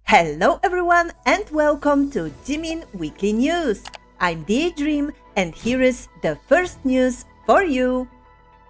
Hello everyone and welcome to Jimin Weekly News. I'm Daydream and here is the first news for you.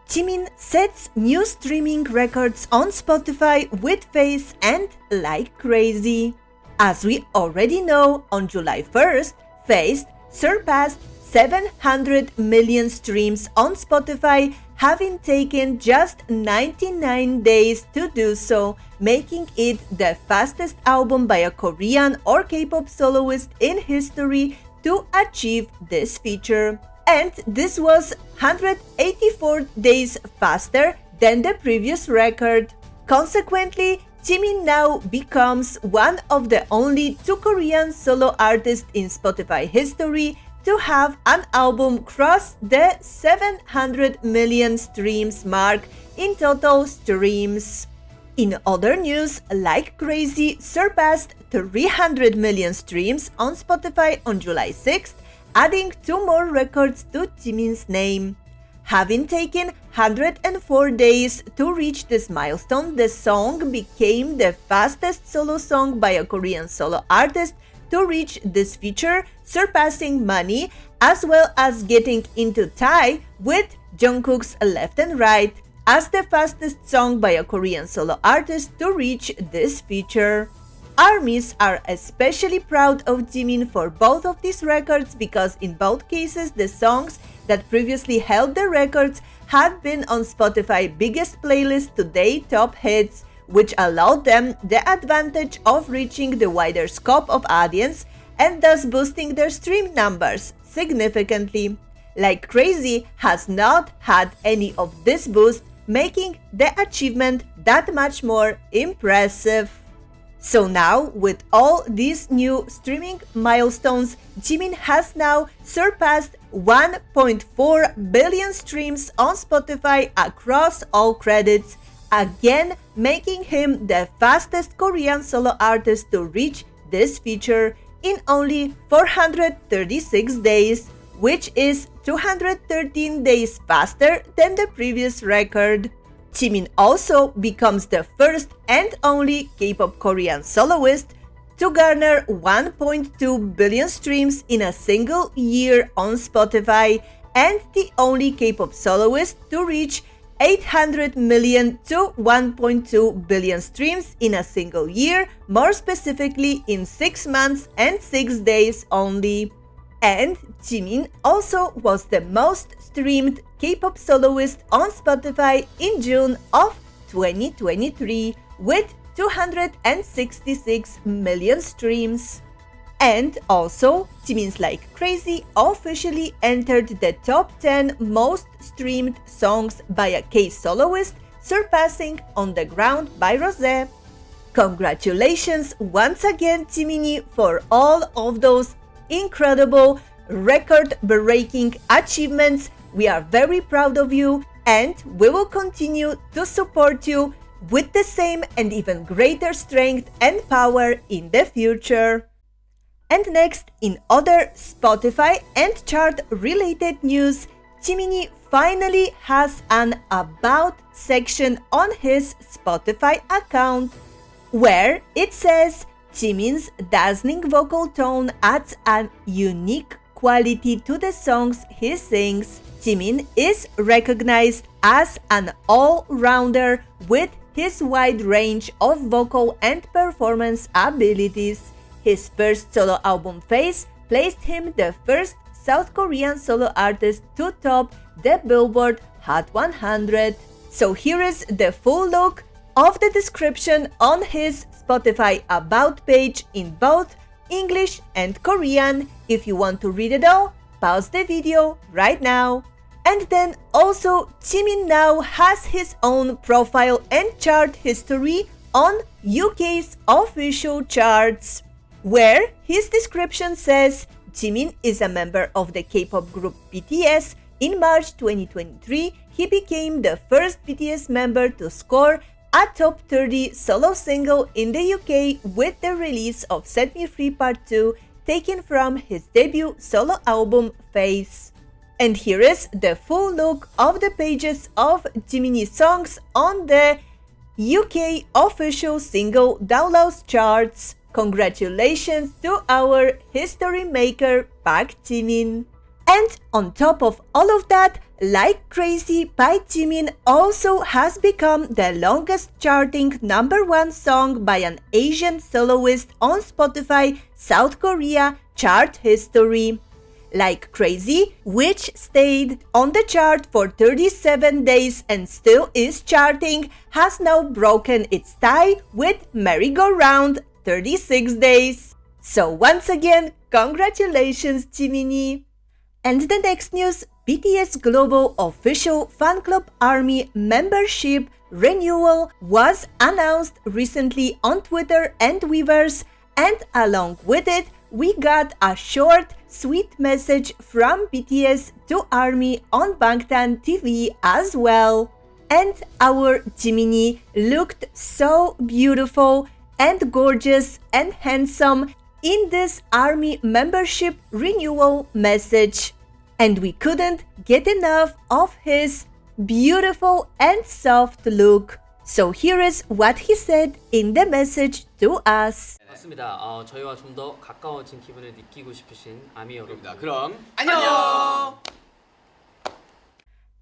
Jimin sets new streaming records on Spotify with Face and Like Crazy. As we already know, on July 1st, Face surpassed 700 million streams on Spotify, having taken just 99 days to do so, making it the fastest album by a Korean or K-pop soloist in history to achieve this feature. And this was 184 days faster than the previous record. Consequently, Jimin now becomes one of the only two Korean solo artists in Spotify history to have an album cross the 700 million streams mark in total streams. In other news, Like Crazy surpassed 300 million streams on Spotify on July 6th, adding two more records to Jimin's name. Having taken 104 days to reach this milestone, the song became the fastest solo song by a Korean solo artist to reach this feature, surpassing Money, as well as getting into tie with Jungkook's Left and Right as the fastest song by a Korean solo artist to reach this feature. ARMYs are especially proud of Jimin for both of these records because in both cases the songs that previously held the records had been on Spotify biggest playlist today top hits, which allowed them the advantage of reaching the wider scope of audience and thus boosting their stream numbers significantly. Like Crazy has not had any of this boost, making the achievement that much more impressive. So now, with all these new streaming milestones, Jimin has now surpassed 1.4 billion streams on Spotify across all credits, again making him the fastest Korean solo artist to reach this feature in only 436 days, which is 213 days faster than the previous record. Jimin also becomes the first and only K-pop Korean soloist to garner 1.2 billion streams in a single year on Spotify and the only K-pop soloist to reach 800 million to 1.2 billion streams in a single year, more specifically in 6 months and 6 days only. And Jimin also was the most streamed K-pop soloist on Spotify in June of 2023 with 266 million streams. And also, Jimin's Like Crazy officially entered the top 10 most streamed songs by a K-soloist, surpassing On the Ground by Rosé. Congratulations once again, Jiminie, for all of those incredible record-breaking achievements. We are very proud of you and we will continue to support you with the same and even greater strength and power in the future. And next, in other Spotify and chart-related news, Jiminie finally has an About section on his Spotify account, where it says Jimin's dazzling vocal tone adds a unique quality to the songs he sings. Jimin is recognized as an all-rounder with his wide range of vocal and performance abilities. His first solo album, Face, placed him the first South Korean solo artist to top the Billboard Hot 100. So here is the full look of the description on his Spotify About page in both English and Korean. If you want to read it all, pause the video right now. And then also, Jimin now has his own profile and chart history on UK's official charts, where his description says Jimin is a member of the K-pop group BTS. In March 2023, he became the first BTS member to score a top 30 solo single in the UK with the release of Set Me Free Part 2, taken from his debut solo album Face. And here is the full look of the pages of Jiminie's songs on the UK official single downloads charts. Congratulations to our history maker Park Jimin. And on top of all of that, Like Crazy by Jimin also has become the longest charting #1 song by an Asian soloist on Spotify South Korea chart history. Like Crazy, which stayed on the chart for 37 days and still is charting, has now broken its tie with Merry Go Round 36 days. So once again, congratulations Jiminie! And the next news, BTS Global Official Fan Club A.R.M.Y membership renewal was announced recently on Twitter and Weverse, and along with it, we got a short, sweet message from BTS to A.R.M.Y on Bangtan TV as well. And our Jiminie looked so beautiful and gorgeous and handsome in this A.R.M.Y membership renewal message. And we couldn't get enough of his beautiful and soft look. So here is what he said in the message to us. 맞습니다. 저희와 좀 더 가까워진 기분을 느끼고 싶으신 아미 여러분. 그럼 안녕.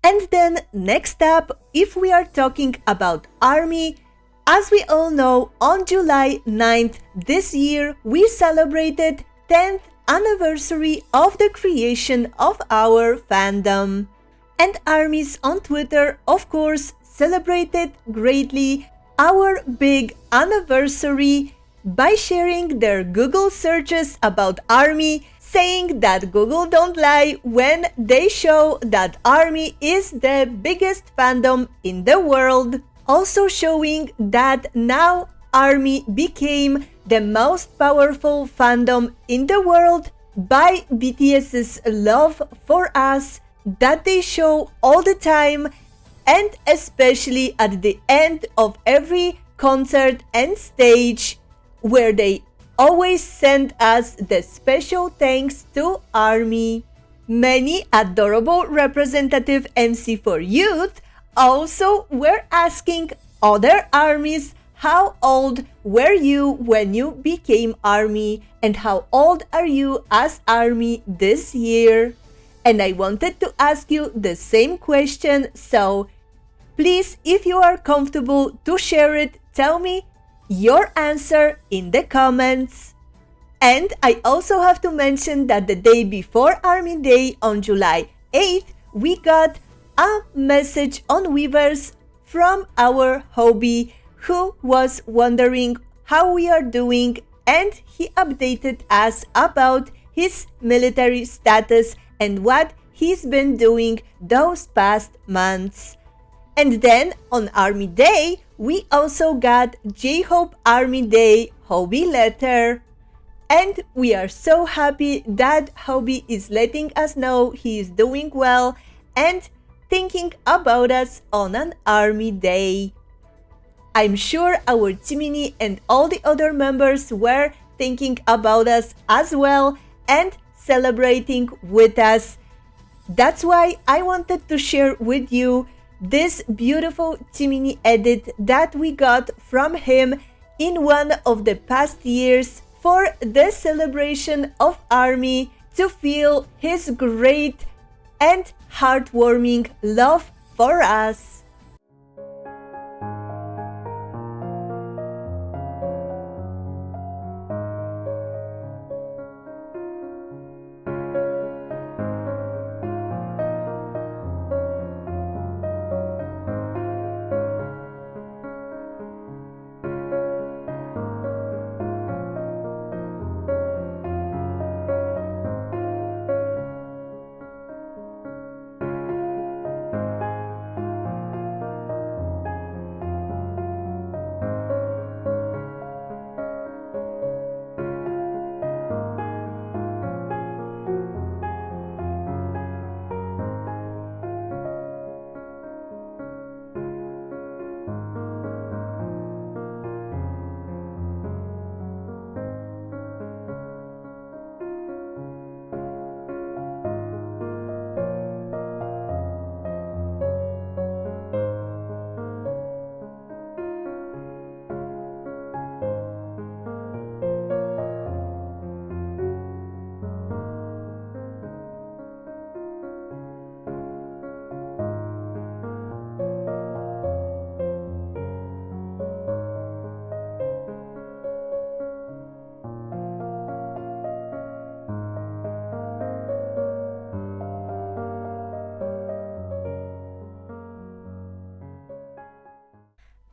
And then next up, if we are talking about A.R.M.Y, as we all know, on July 9th this year, we celebrated 10th anniversary of the creation of our fandom. And A.R.M.Ys on Twitter, of course, celebrated greatly our big anniversary by sharing their Google searches about A.R.M.Y, saying that Google don't lie when they show that A.R.M.Y is the biggest fandom in the world. Also showing that now A.R.M.Y became the most powerful fandom in the world by BTS's love for us that they show all the time, and especially at the end of every concert and stage, where they always send us the special thanks to A.R.M.Y. Many adorable representative MC for youth also were asking other A.R.M.Ys, how old were you when you became A.R.M.Y, and how old are you as A.R.M.Y this year? And I wanted to ask you the same question, so please, if you are comfortable to share it, tell me your answer in the comments. And I also have to mention that the day before A.R.M.Y Day on July 8th, we got a message on Weverse from our hobby who was wondering how we are doing, and he updated us about his military status and what he's been doing those past months. And then on A.R.M.Y Day, we also got J-Hope A.R.M.Y Day hobby letter. And we are so happy that hobby is letting us know he is doing well and thinking about us on an A.R.M.Y Day. I'm sure our Jiminie and all the other members were thinking about us as well and celebrating with us. That's why I wanted to share with you this beautiful Jiminie edit that we got from him in one of the past years for the celebration of A.R.M.Y to feel his great and heartwarming love for us.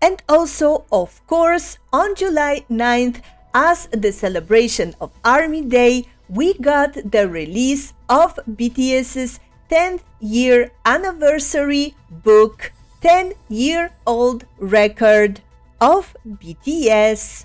And also, of course, on July 9th, as the celebration of A.R.M.Y Day, we got the release of BTS's 10th year anniversary book, 10-year-old record of BTS.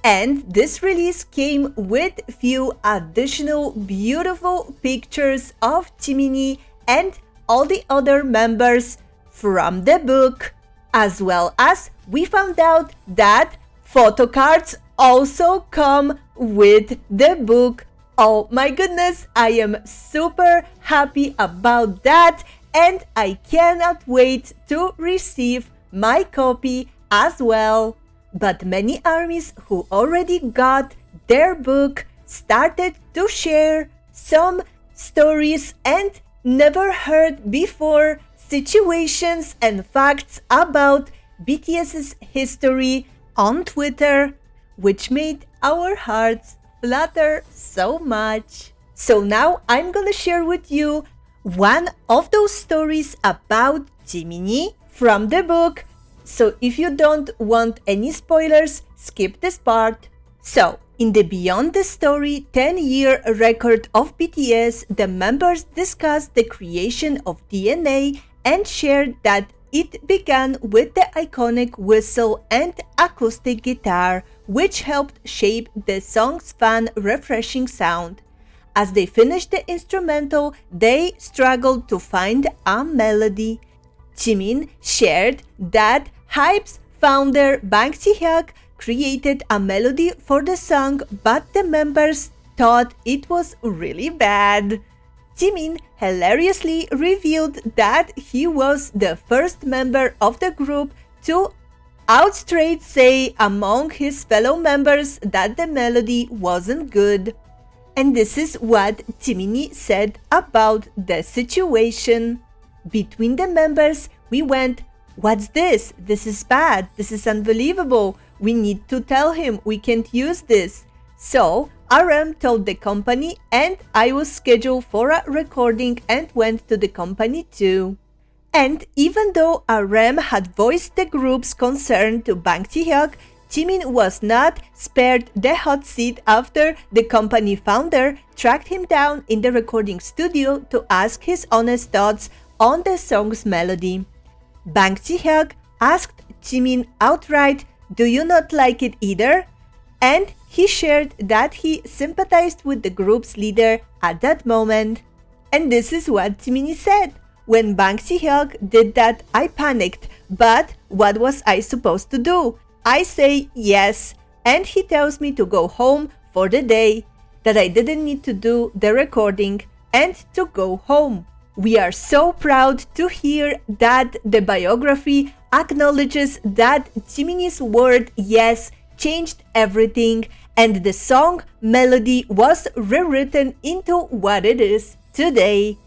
And this release came with few additional beautiful pictures of Jiminie and all the other members from the book, as well as we found out that photo cards also come with the book. Oh my goodness, I am super happy about that, and I cannot wait to receive my copy as well. But many ARMYs who already got their book started to share some stories and never heard before situations and facts about BTS's history on Twitter, which made our hearts flutter so much. So now I'm gonna share with you one of those stories about Jiminie from the book. So if you don't want any spoilers, skip this part. So, in the Beyond the Story 10-year record of BTS, the members discussed the creation of DNA and shared that it began with the iconic whistle and acoustic guitar, which helped shape the song's fun, refreshing sound. As they finished the instrumental, they struggled to find a melody. Jimin shared that Hype's founder Bang Ji-hyuk created a melody for the song, but the members thought it was really bad. Jimin hilariously revealed that he was the first member of the group to outright say among his fellow members that the melody wasn't good. And this is what Jiminie said about the situation. Between the members, we went, "What's this? This is bad. This is unbelievable. We need to tell him we can't use this." So RM told the company, and I was scheduled for a recording and went to the company too. And even though RM had voiced the group's concern to Bang Ji-hyuk, Jimin was not spared the hot seat after the company founder tracked him down in the recording studio to ask his honest thoughts on the song's melody. Bang Ji-hyuk asked Jimin outright, "Do you not like it either?" And he shared that he sympathized with the group's leader at that moment. And this is what Jiminie said. "When Bang Ji-hyuk did that, I panicked, but what was I supposed to do? I say yes, and he tells me to go home for the day, that I didn't need to do the recording and to go home." We are so proud to hear that the biography acknowledges that Jiminie's word yes changed everything, and the song melody was rewritten into what it is today.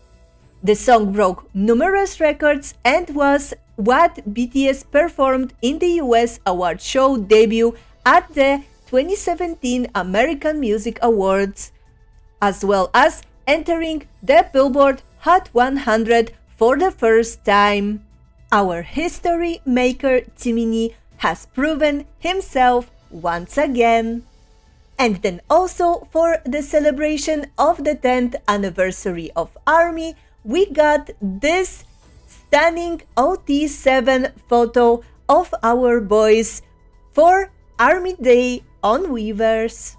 The song broke numerous records and was what BTS performed in the US award show debut at the 2017 American Music Awards, as well as entering the Billboard Hot 100 for the first time. Our history maker Jiminie has proven himself once again. And then also for the celebration of the 10th anniversary of A.R.M.Y, we got this stunning OT7 photo of our boys for A.R.M.Y Day on Weverse.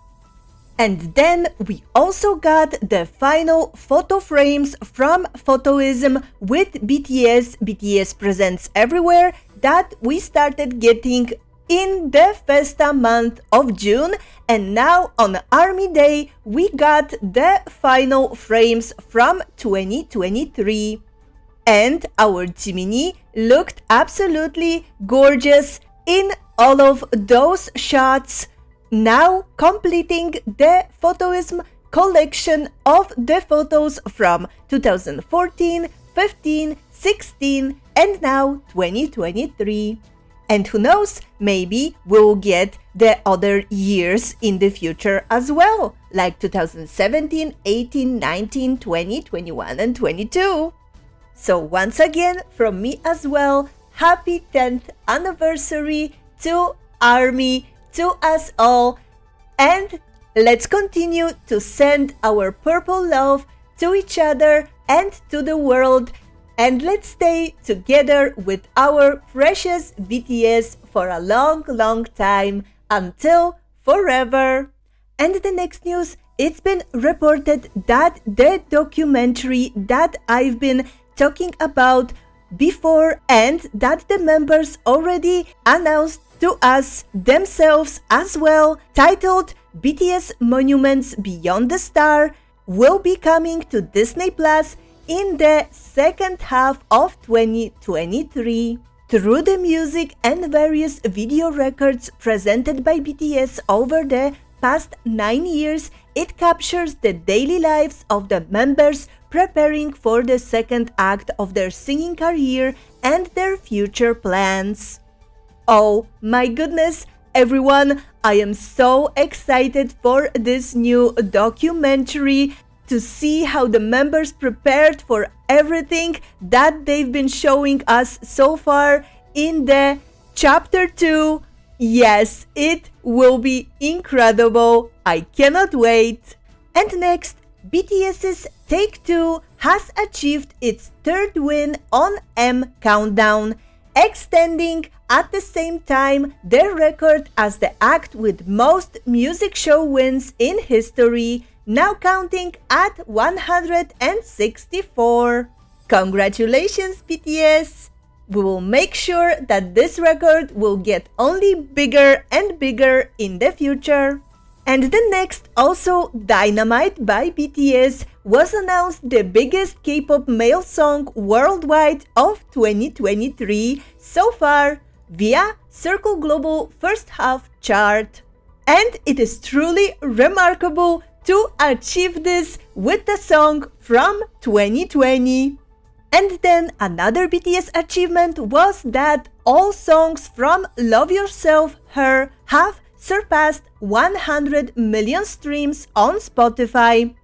And then we also got the final photo frames from Photoism with BTS Presents Everywhere that we started getting in the Festa month of June, and now on A.R.M.Y Day we got the final frames from 2023. And our Jiminie looked absolutely gorgeous in all of those shots, now completing the Photoism collection of the photos from 2014, 15, 16, and now 2023. And who knows, maybe we'll get the other years in the future as well, like 2017, 18, 19, 20, 21, and 22. So once again, from me as well, happy 10th anniversary to A.R.M.Y, to us all, and let's continue to send our purple love to each other and to the world, and let's stay together with our precious BTS for a long, long time, until forever. And the next news, it's been reported that the documentary that I've been talking about before, and that the members already announced to us themselves as well, titled BTS Monuments Beyond the Star, will be coming to Disney Plus in the second half of 2023. Through the music and various video records presented by BTS over the past 9 years, it captures the daily lives of the members preparing for the second act of their singing career and their future plans. Oh my goodness, everyone, I am so excited for this new documentary to see how the members prepared for everything that they've been showing us so far in the chapter 2. Yes, it will be incredible. I cannot wait. And next, BTS's Take 2 has achieved its third win on M Countdown, extending at the same time their record as the act with most music show wins in history, now counting at 164. Congratulations, BTS! We will make sure that this record will get only bigger and bigger in the future. And the next, also Dynamite by BTS, was announced the biggest K-pop male song worldwide of 2023 so far via Circle Global first half chart. And it is truly remarkable to achieve this with the song from 2020. And then another BTS achievement was that all songs from Love Yourself, Her have surpassed 100 million streams on Spotify.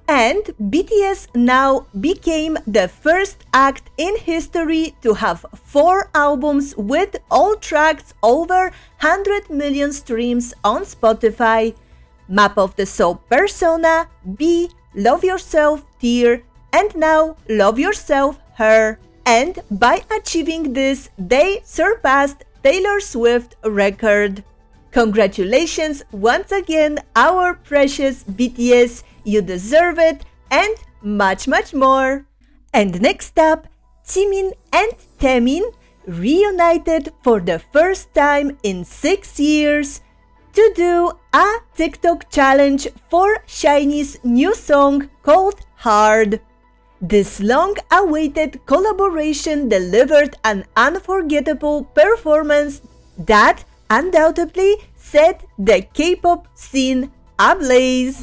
And BTS now became the first act in history to have 4 albums with all tracks over 100 million streams on Spotify. Map of the Soul Persona, B, Love Yourself, Tear, and now Love Yourself, Her. And by achieving this, they surpassed Taylor Swift's record. Congratulations once again, our precious BTS, you deserve it, and much, much more. And next up, Jimin and Taemin reunited for the first time in 6 years to do a TikTok challenge for SHINee's new song called Hard. This long-awaited collaboration delivered an unforgettable performance that undoubtedly set the K-pop scene ablaze.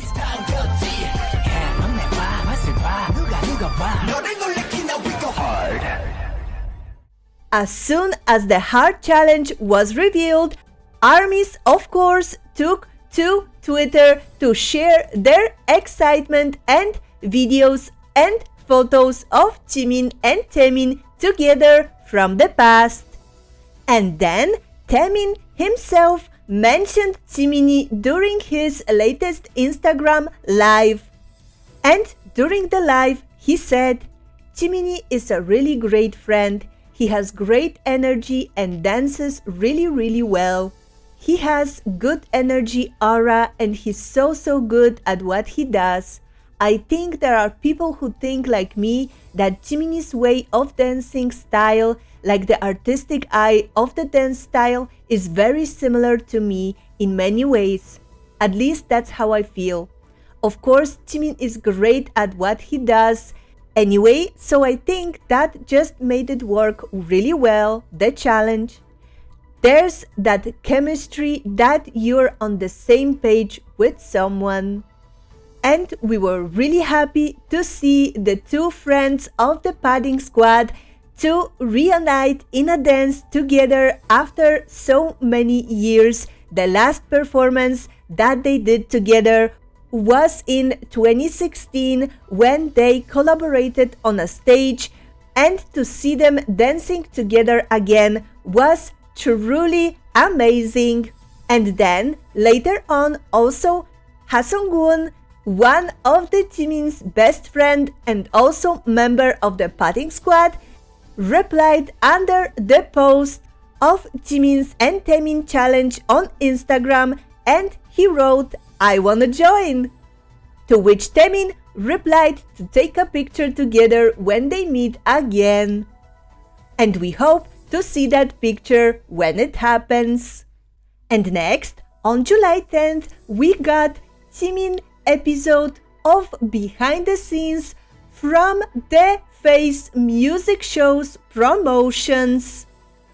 As soon as the Hard Challenge was revealed, ARMYs of course took to Twitter to share their excitement and videos and photos of Jimin and Taemin together from the past. And then Taemin himself mentioned Jiminie during his latest Instagram live. And during the live, he said, "Jiminie is a really great friend. He has great energy and dances really, really well. He has good energy aura and he's so good at what he does. I think there are people who think like me that Jiminie's way of dancing style, like the artistic eye of the dance style, is very similar to me in many ways. At least that's how I feel. Of course, Jimin is great at what he does anyway, so I think that just made it work really well, the challenge. There's that chemistry that you're on the same page with someone." And we were really happy to see the two friends of the Padding Squad to reunite in a dance together after so many years. The last performance that they did together was in 2016 when they collaborated on a stage, and to see them dancing together again was truly amazing. And then later on also Ha-Sung-woon, one of the Jimin's best friend and also member of the potting squad, replied under the post of Jimin and Taemin challenge on Instagram, and he wrote, "I wanna join." To which Taemin replied to take a picture together when they meet again. And we hope to see that picture when it happens. And next, on July 10th, we got Jimin episode of Behind the Scenes from the Face music show's promotions,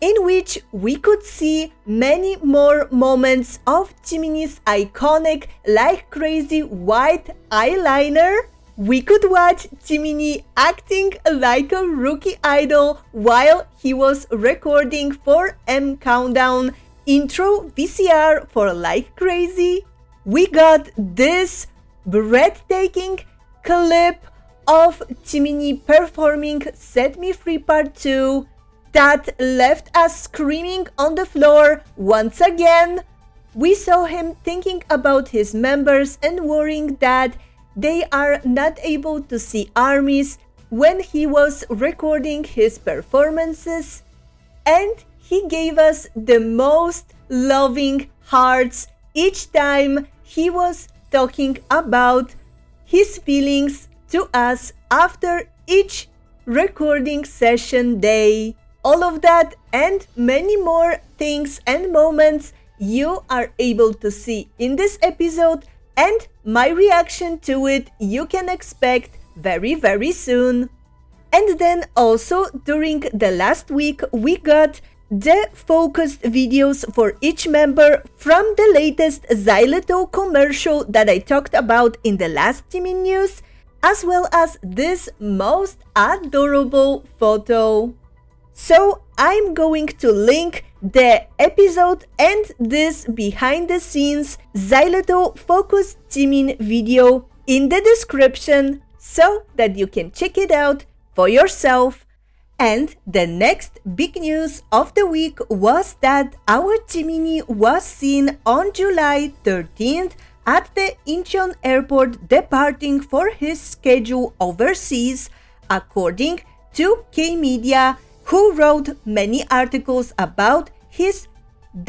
in which we could see many more moments of Jiminie's iconic like crazy white eyeliner. We could watch Jiminie acting like a rookie idol while he was recording for M Countdown intro VCR for Like Crazy. We got this breathtaking clip of Jiminie performing Set Me Free Part 2 that left us screaming on the floor once again. We saw him thinking about his members and worrying that they are not able to see ARMYs when he was recording his performances. And he gave us the most loving hearts each time he was talking about his feelings to us after each recording session day. All of that and many more things and moments you are able to see in this episode, and my reaction to it you can expect very soon. And then also during the last week we got the focused videos for each member from the latest Xylitol commercial that I talked about in the last Jimin news, as well as this most adorable photo. So I'm going to link the episode and this behind the scenes Xylitol focused Jimin video in the description so that you can check it out for yourself. And the next big news of the week was that our Jiminie was seen on July 13th at the Incheon airport departing for his schedule overseas, according to K-Media, who wrote many articles about his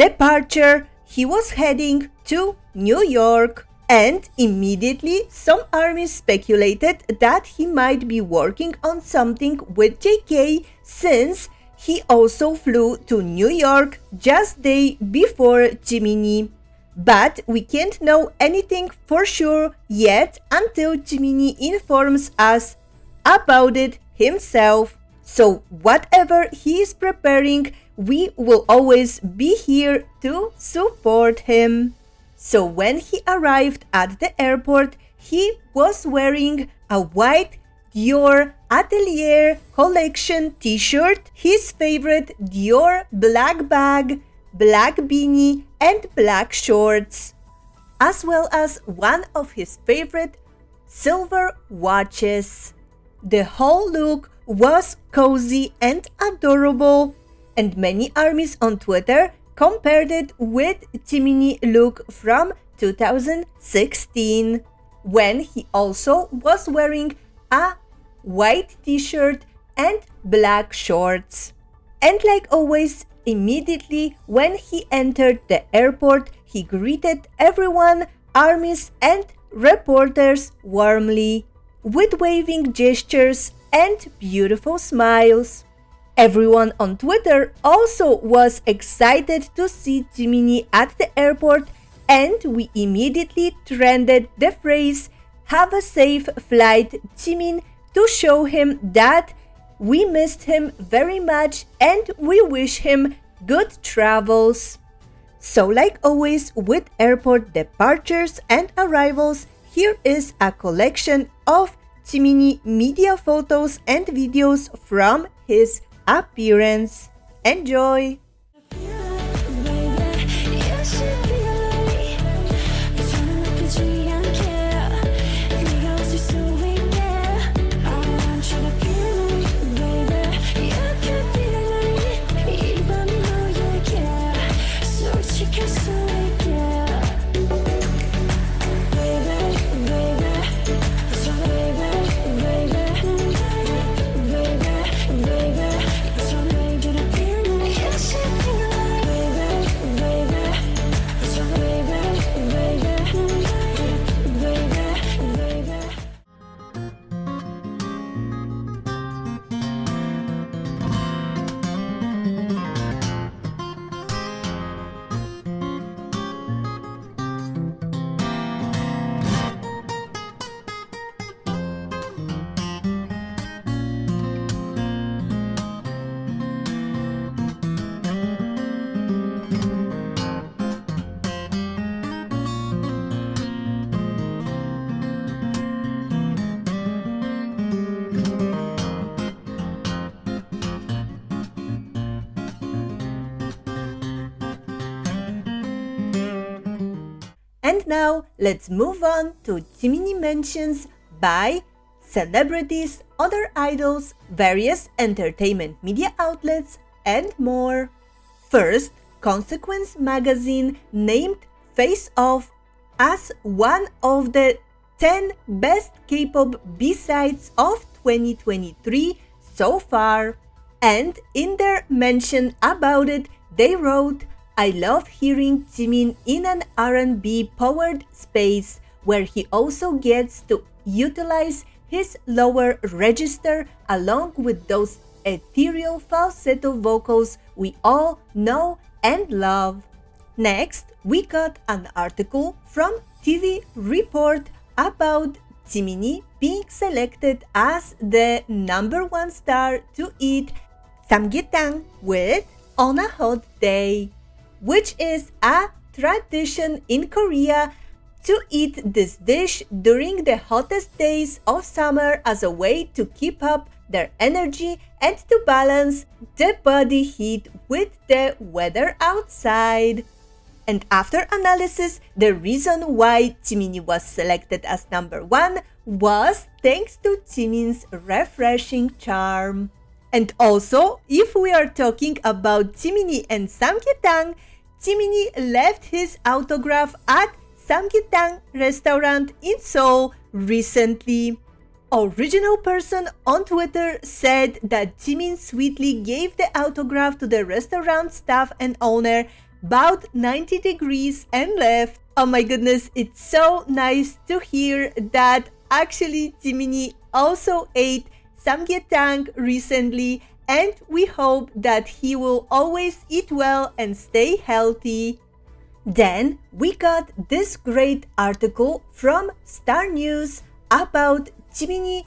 departure. He was heading to New York. And immediately some ARMYs speculated that he might be working on something with JK, since he also flew to New York just day before Jiminie. But we can't know anything for sure yet until Jiminie informs us about it himself. So whatever he is preparing, we will always be here to support him. So when he arrived at the airport, he was wearing a white Dior Atelier collection t-shirt, his favorite Dior black bag, black beanie and black shorts, as well as one of his favorite silver watches. The whole look was cozy and adorable, and many ARMYs on Twitter compared it with Jiminie look from 2016, when he also was wearing a white t-shirt and black shorts. And like always, immediately when he entered the airport, he greeted everyone, ARMYs and reporters warmly, with waving gestures and beautiful smiles. Everyone on Twitter also was excited to see Jiminie at the airport, and we immediately trended the phrase "Have a safe flight, Jimin," to show him that we missed him very much and we wish him good travels. So like always with airport departures and arrivals, here is a collection of Jiminie media photos and videos from his appearance. Enjoy! And now let's move on to Jiminie mentions by celebrities, other idols, various entertainment media outlets, and more. First, Consequence magazine named Face Off as one of the 10 best K-pop B-sides of 2023 so far. And in their mention about it, they wrote, "I love hearing Jimin in an R&B powered space where he also gets to utilize his lower register along with those ethereal falsetto vocals we all know and love." Next, we got an article from TV Report about Jiminie being selected as the #1 star to eat samgyetang with on a hot day, which is a tradition in Korea to eat this dish during the hottest days of summer as a way to keep up their energy and to balance the body heat with the weather outside. And after analysis, the reason why Jiminie was selected as #1 was thanks to Jimin's refreshing charm. And also, if we are talking about Jiminie and samgyetang, Jiminie left his autograph at samgyetang restaurant in Seoul recently. Original person on Twitter said that Jimin sweetly gave the autograph to the restaurant staff and owner about 90 degrees and left. Oh my goodness, it's so nice to hear that actually Jiminie also ate samgyetang recently, and we hope that he will always eat well and stay healthy. Then we got this great article from Star News about Jiminie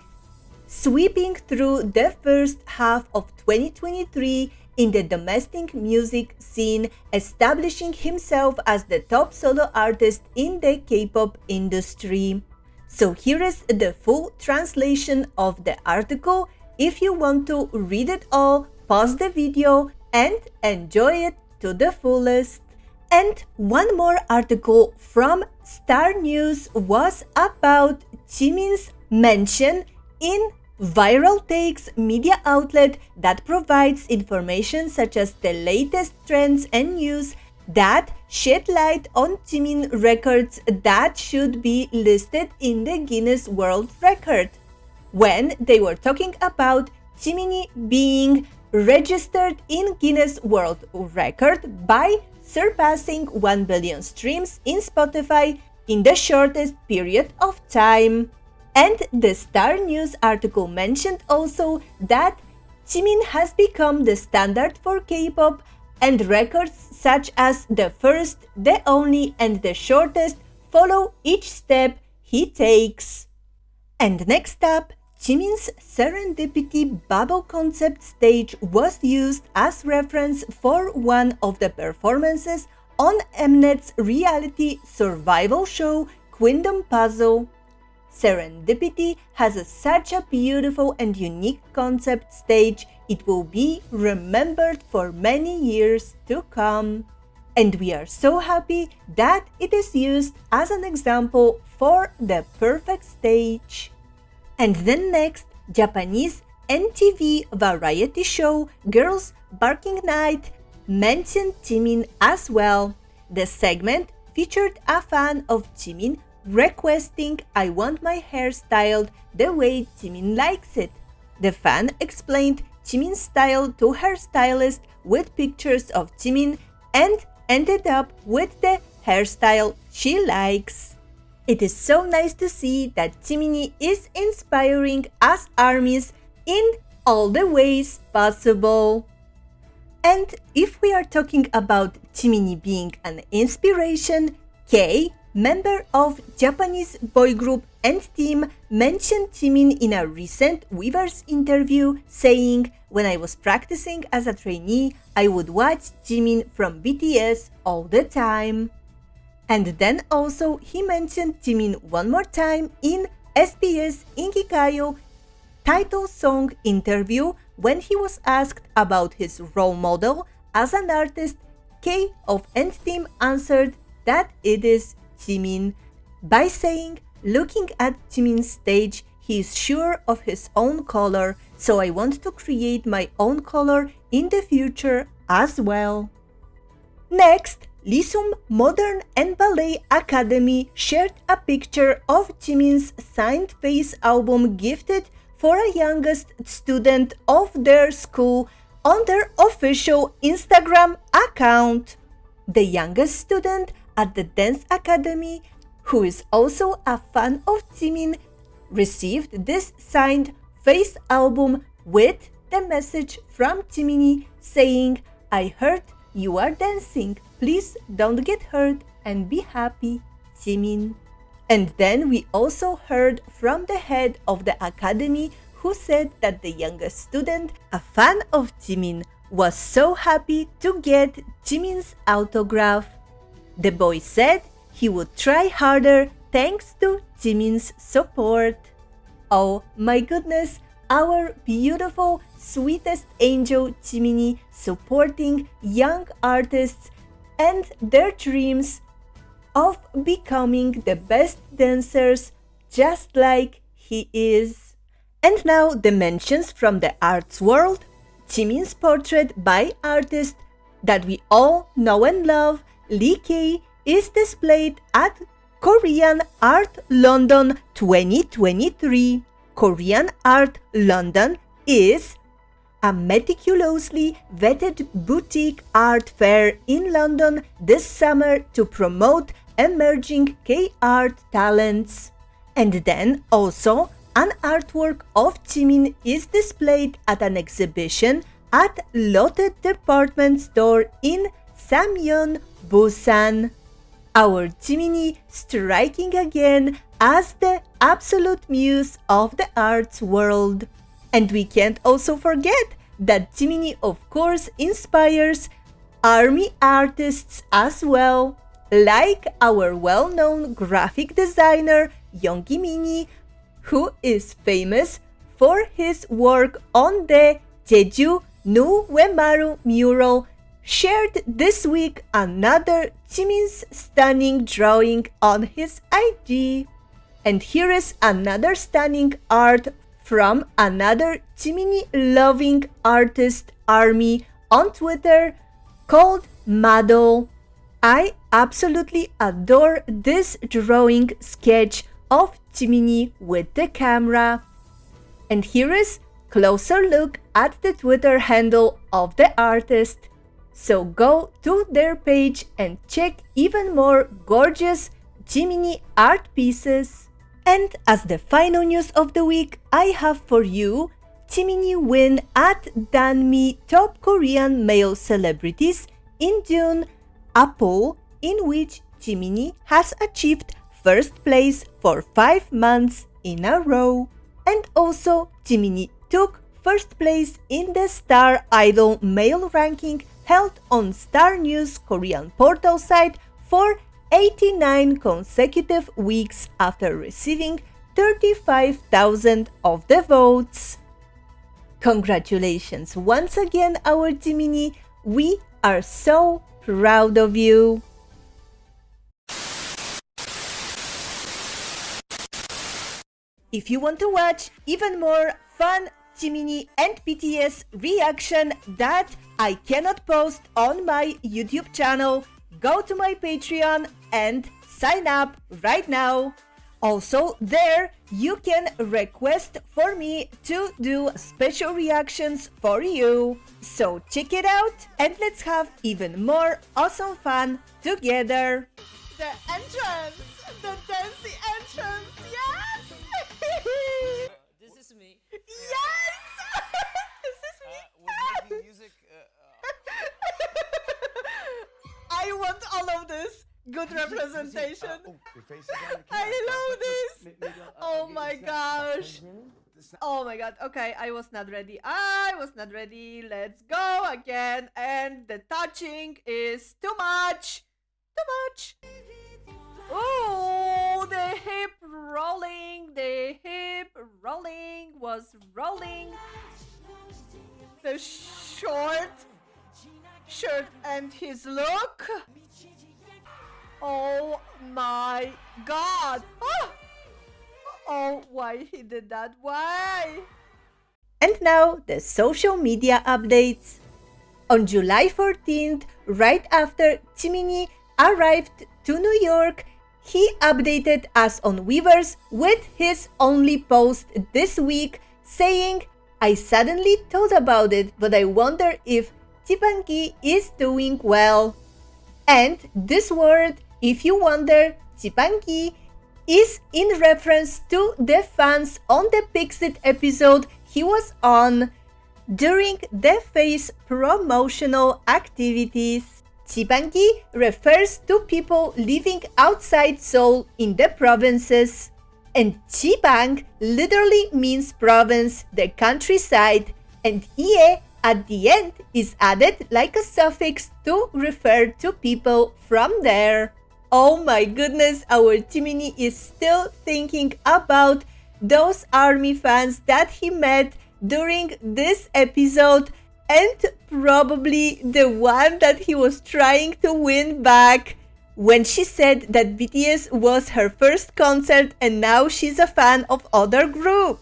sweeping through the first half of 2023 in the domestic music scene, establishing himself as the top solo artist in the K-pop industry. So here is the full translation of the article. If you want to read it all, pause the video and enjoy it to the fullest. And one more article from Star News was about Jimin's mention in Viral Takes media outlet that provides information such as the latest trends and news that shed light on Jimin records that should be listed in the Guinness World Record. When they were talking about Jiminie being registered in Guinness World Record by surpassing 1 billion streams in Spotify in the shortest period of time. And the Star News article mentioned also that Jimin has become the standard for K-pop, and records such as the first, the only, and the shortest follow each step he takes. And next up, Jimin's Serendipity Bubble concept stage was used as reference for one of the performances on Mnet's reality survival show Queendom Puzzle. Serendipity has such a beautiful and unique concept stage, it will be remembered for many years to come. And we are so happy that it is used as an example for the perfect stage. And then next, Japanese NTV variety show Girls Barking Night mentioned Jimin as well. The segment featured a fan of Jimin requesting "I want my hair styled the way Jimin likes it." The fan explained Jimin's style to her stylist with pictures of Jimin and ended up with the hairstyle she likes. It is so nice to see that Jiminie is inspiring us ARMYs in all the ways possible. And if we are talking about Jiminie being an inspiration, Kei, member of Japanese boy group and team, mentioned Jimin in a recent Weverse interview, saying, "When I was practicing as a trainee, I would watch Jimin from BTS all the time." And then also he mentioned Jimin one more time in SBS Ingikayo title song interview when he was asked about his role model as an artist. Kei of N-Team answered that it is Jimin by saying, looking at Jimin's stage, he is sure of his own color, so I want to create my own color in the future as well. Next, Lisum Modern and Ballet Academy shared a picture of Jimin's signed face album gifted for a youngest student of their school on their official Instagram account. The youngest student at the dance academy, who is also a fan of Jimin, received this signed face album with the message from Jiminie saying, I heard you are dancing, please don't get hurt and be happy, Jimin. And then we also heard from the head of the academy who said that the youngest student, a fan of Jimin, was so happy to get Jimin's autograph. The boy said he would try harder thanks to Jimin's support. Oh my goodness, our beautiful, sweetest angel Jiminie supporting young artists and their dreams of becoming the best dancers just like he is. And now the mentions from the arts world. Jimin's portrait by artist that we all know and love, Lee K, is displayed at Korean Art London 2023. Korean Art London is a meticulously vetted boutique art fair in London this summer to promote emerging K-art talents. And then also an artwork of Jimin is displayed at an exhibition at Lotte Department Store in Samyeon, Busan. Our Jiminie striking again as the absolute muse of the arts world. And we can't also forget that Jiminie of course inspires A.R.M.Y artists as well, like our well-known graphic designer Jiminie, who is famous for his work on the Jeju no Uemaru mural, shared this week another Jimin's stunning drawing on his IG. And here is another stunning art from another Jiminie-loving artist A.R.M.Y on Twitter called Madol. I absolutely adore this drawing sketch of Jiminie with the camera. And here is closer look at the Twitter handle of the artist. So go to their page and check even more gorgeous Jiminie art pieces. And as the final news of the week, I have for you Jiminie win at Danmi Top Korean Male Celebrities in June, a poll in which Jiminie has achieved first place for 5 months in a row. And also, Jiminie took first place in the Star Idol male ranking held on Star News Korean portal site for 89 consecutive weeks after receiving 35,000 of the votes. Congratulations once again, our Jiminie. We are so proud of you. If you want to watch even more fun Jiminie and BTS reaction that I cannot post on my YouTube channel, go to my Patreon and sign up right now. Also, there you can request for me to do special reactions for you. So check it out and let's have even more awesome fun together. The entrance! The dancing entrance! Yes! This is me. Yes! This is me! Was making music. I want all of this. Good representation. Your face is on the camera. I love this. Maybe Oh get my the snap. gosh. Oh my god. Okay, I was not ready. I was not ready. Let's go again. And the touching is too much. Too much. Oh, the hip rolling. The hip rolling was rolling. The short shirt and his look. Oh my god! Oh, why he did that? Why? And now the social media updates. On July 14th, right after Jiminie arrived to New York, he updated us on Weverse with his only post this week saying, "I suddenly thought about it, but I wonder if Jibangi is doing well." And this word, if you wonder, Jibangi, is in reference to the fans on the Pixit episode he was on during the face promotional activities. Jibangi refers to people living outside Seoul in the provinces. And Jibang literally means province, the countryside, and ie at the end is added like a suffix to refer to people from there. Oh my goodness, our Jiminie is still thinking about those ARMY fans that he met during this episode and probably the one that he was trying to win back when she said that BTS was her first concert and now she's a fan of other group.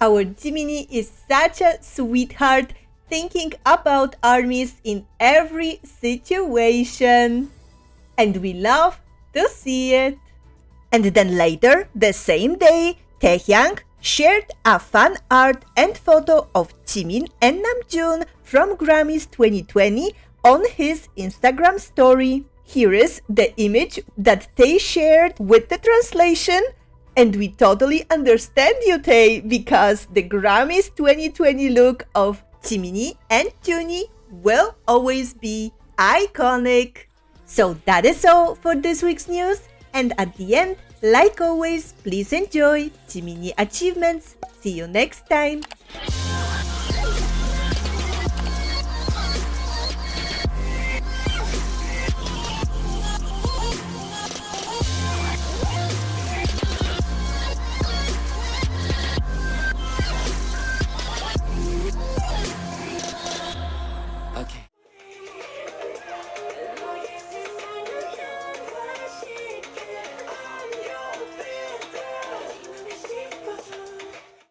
Our Jiminie is such a sweetheart, thinking about ARMYs in every situation. And we love to see it. And then later, the same day, Taehyung shared a fan art and photo of Jimin and Namjoon from Grammys 2020 on his Instagram story. Here is the image that Tae shared with the translation. And we totally understand you, Tae, because the Grammys 2020 look of Jiminie and Juni will always be iconic. So that is all for this week's news. And at the end, like always, please enjoy Jiminie achievements. See you next time. Okay.